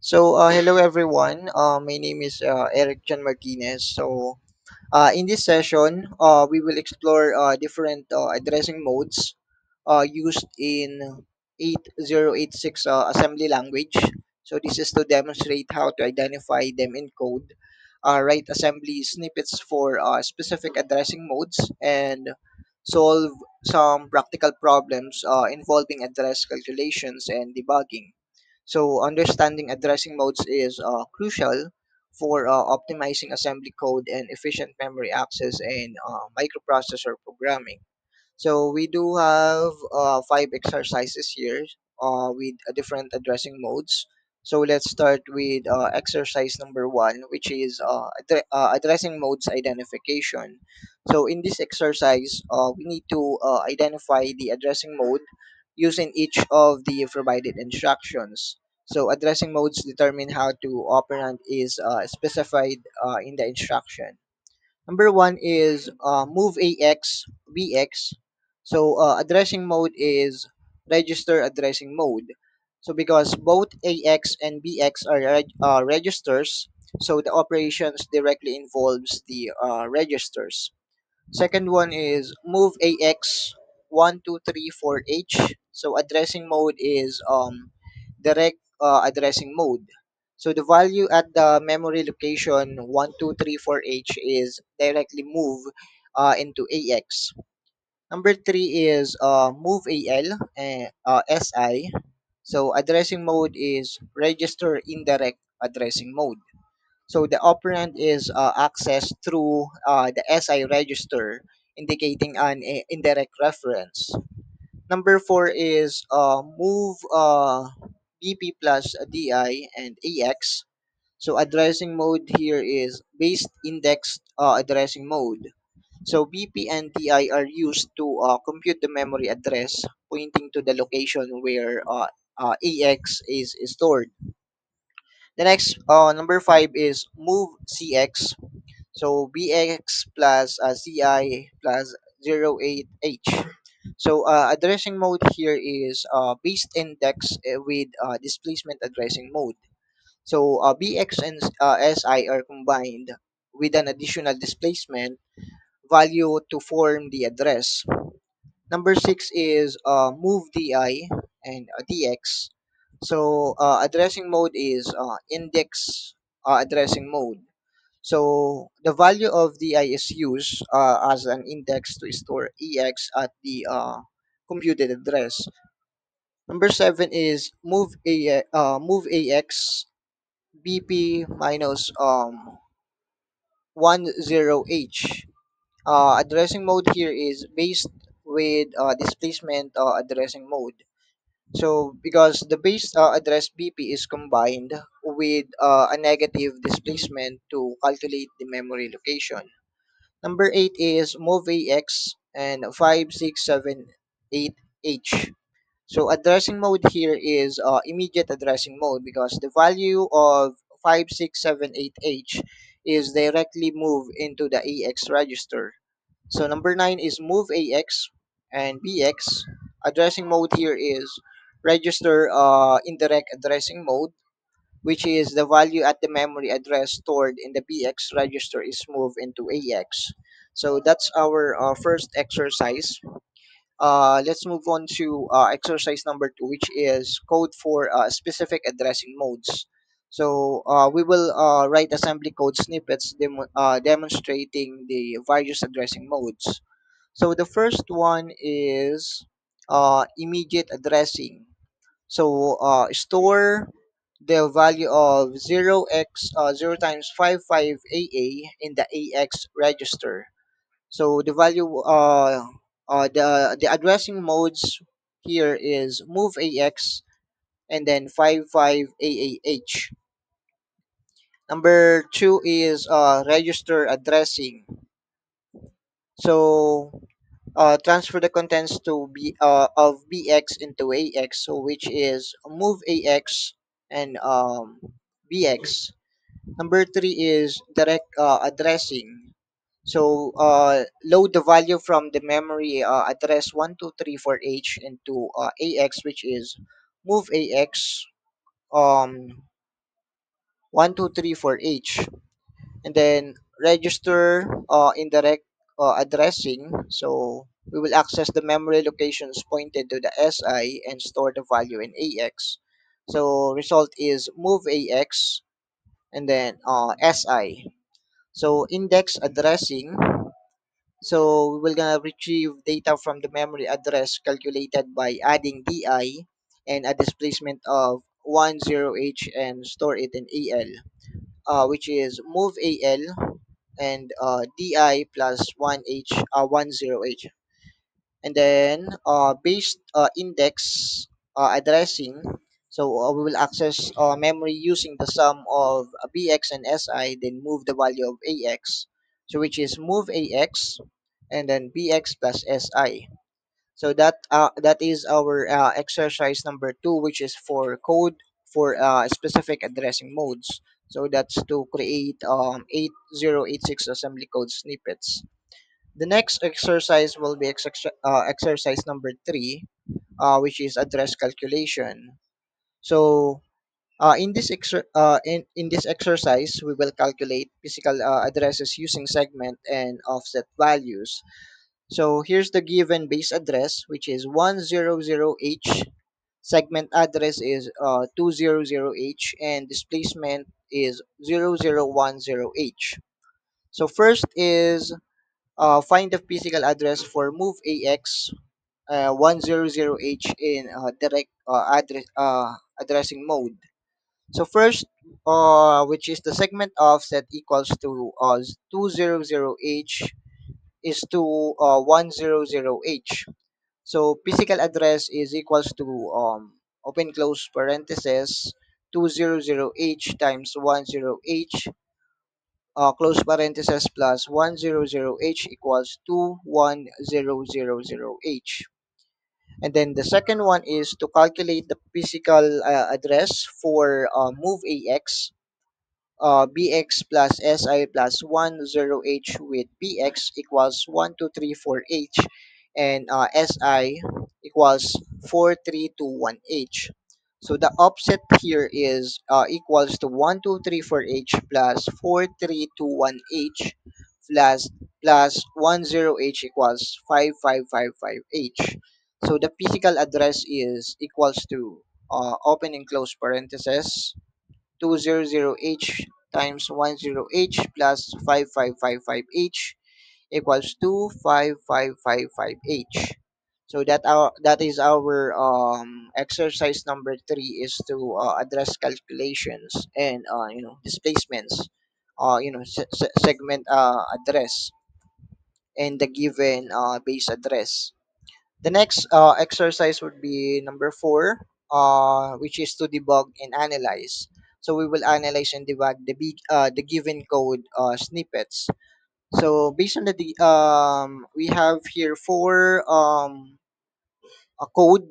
Hello everyone. My name is Eric John Martinez. In this session, we will explore different addressing modes used in 8086 assembly language. So, this is to demonstrate how to identify them in code, write assembly snippets for specific addressing modes, and solve some practical problems involving address calculations and debugging. So understanding addressing modes is crucial for optimizing assembly code and efficient memory access and microprocessor programming. So we do have five exercises here with different addressing modes. So let's start with exercise number one, which is addressing modes identification. So in this exercise, we need to identify the addressing mode using each of the provided instructions. So addressing modes determine how to operand is specified in the instruction. Number one is move AX BX. Addressing mode is register addressing mode. So because both AX and BX are registers, so the operations directly involves the registers. Second one is move AX 1234H. So addressing mode is direct addressing mode. So the value at the memory location 1234H is directly move into AX. Number three is move AL and SI. So addressing mode is register indirect addressing mode. So the operand is accessed through the SI register, indicating an indirect reference. Number four is move BP plus DI and AX. So addressing mode here is based indexed addressing mode. So BP and DI are used to compute the memory address, pointing to the location where AX is stored. The next number five is move CX. So BX plus CI plus 08H. Addressing mode here is based index with displacement addressing mode. BX and SI are combined with an additional displacement value to form the address. Number six is move DI and DX. Addressing mode is index addressing mode. So the value of DI is used as an index to store EX at the computed address. Number seven is move AX BP minus 10H. Addressing mode here is based with displacement addressing mode. So because the base address BP is combined with a negative displacement to calculate the memory location. Number 8 is move AX and 5678H. So addressing mode here is immediate addressing mode because the value of 5678H is directly moved into the AX register. So number 9 is move AX and BX. Addressing mode here is register indirect addressing mode, which is the value at the memory address stored in the BX register is moved into AX. So that's our first exercise. Let's move on to exercise number two, which is code for specific addressing modes. We will write assembly code snippets demonstrating the various addressing modes. So the first one is immediate addressing. Store the value of 0 times 55AA in the AX register. So the value the addressing modes here is move AX and then 55AAH. Number two is register addressing. So transfer the contents to of BX into AX, so which is move AX and BX. Number three is direct addressing. Load the value from the memory address 1234H into AX, which is move AX. Um, 1234H. And then register indirect addressing. So we will access the memory locations pointed to the SI and store the value in AX. So result is move AX and then SI. So index addressing. So we will gonna retrieve data from the memory address calculated by adding DI and a displacement of 10H and store it in AL, which is move AL and DI plus 1H 10H. And then based index addressing. So we will access memory using the sum of BX and SI, then move the value of AX. So which is move AX and then BX plus SI. So that is our exercise number two, which is for code for specific addressing modes. So that's to create 8086 assembly code snippets. The next exercise will be exercise number three, which is address calculation. So in this exercise, we will calculate physical addresses using segment and offset values. So here's the given base address, which is 100H. Segment address is 200H, and displacement is 0010H. So first is find the physical address for move AX 100H in direct addressing mode. So first, which is the segment offset equals to 200H is to 100H. So physical address is equals to open close parenthesis 200H times 10H close parenthesis plus 100H equals 21000H. And then the second one is to calculate the physical address for move AX, BX plus SI plus 10H with BX equals 1234H and SI equals 4321H. So the offset here is equals to 1234H plus 4321H plus 10H equals 5555H. So the physical address is equals to open and close parentheses 200H times 10H plus 5555H equals 25555H. So that is our exercise number three is to address calculations and displacements, segment address and the given base address. The next exercise would be number four, which is to debug and analyze. So we will analyze and debug the given code snippets. So based on we have here four a code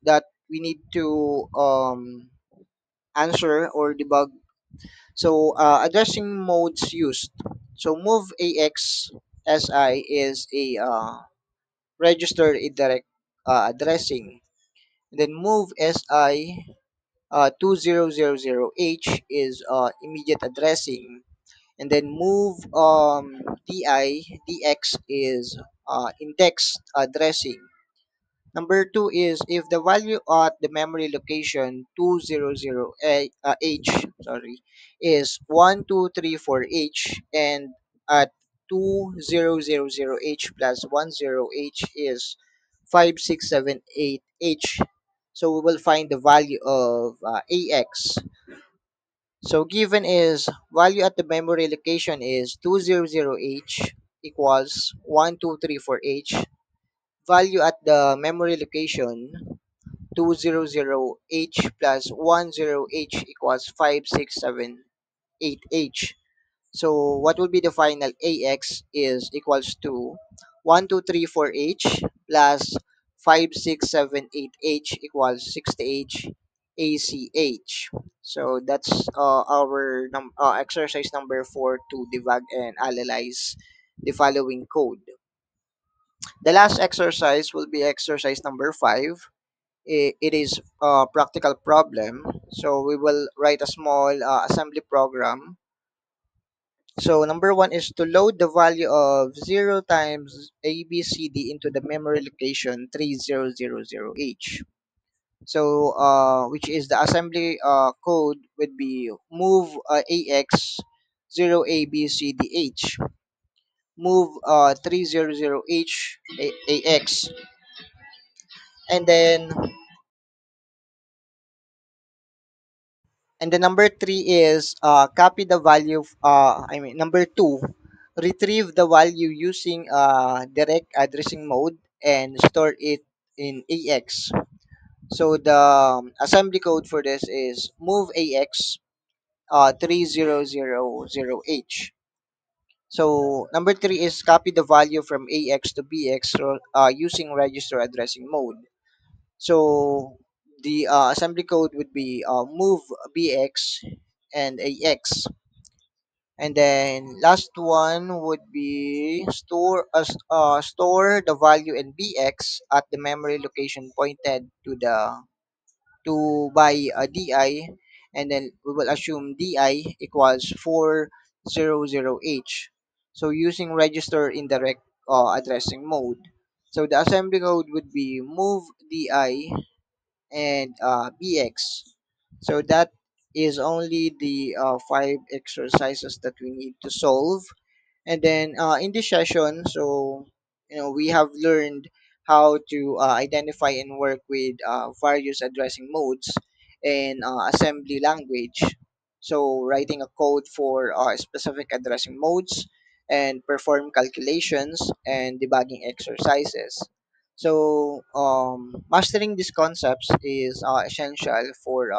that we need to answer or debug. So addressing modes used. So move AX SI is a register indirect addressing. Then move SI 2000H is immediate addressing. And then move DX is indexed addressing. Number two is if the value at the memory location 200H is 1234H and at 2000H plus 10H is 5678H. So we will find the value of AX. So given is value at the memory location is 200H equals 1234H. Value at the memory location 200H plus 10H equals 5678H. So what will be the final AX is equals to 1234H plus 5678H equals 60H ACH. So that's our exercise number four to debug and analyze the following code. The last exercise will be exercise number five. it is a practical problem. So we will write a small assembly program. So number one is to load the value of 0 times ABCD into the memory location 3000H. So which is the assembly code would be move AX 0ABCDH, move 300H AX, and then the number three is copy the value. Number two, retrieve the value using direct addressing mode and store it in AX. So the assembly code for this is move AX 3000H. So number three is copy the value from AX to BX using register addressing mode. So the assembly code would be move BX and AX. And then last one would be store the value in BX at the memory location pointed to by DI, and then we will assume DI equals 400H. So using register indirect addressing mode. So the assembly code would be move DI and BX. So that is only the five exercises that we need to solve. And then in this session, so we have learned how to identify and work with various addressing modes in assembly language. So writing a code for specific addressing modes and perform calculations and debugging exercises. So mastering these concepts is essential for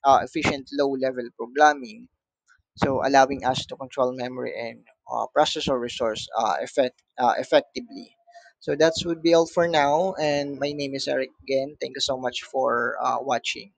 efficient low-level programming, so allowing us to control memory and processor resource effectively. So that would be all for now, and my name is Eric again. Thank you so much for watching.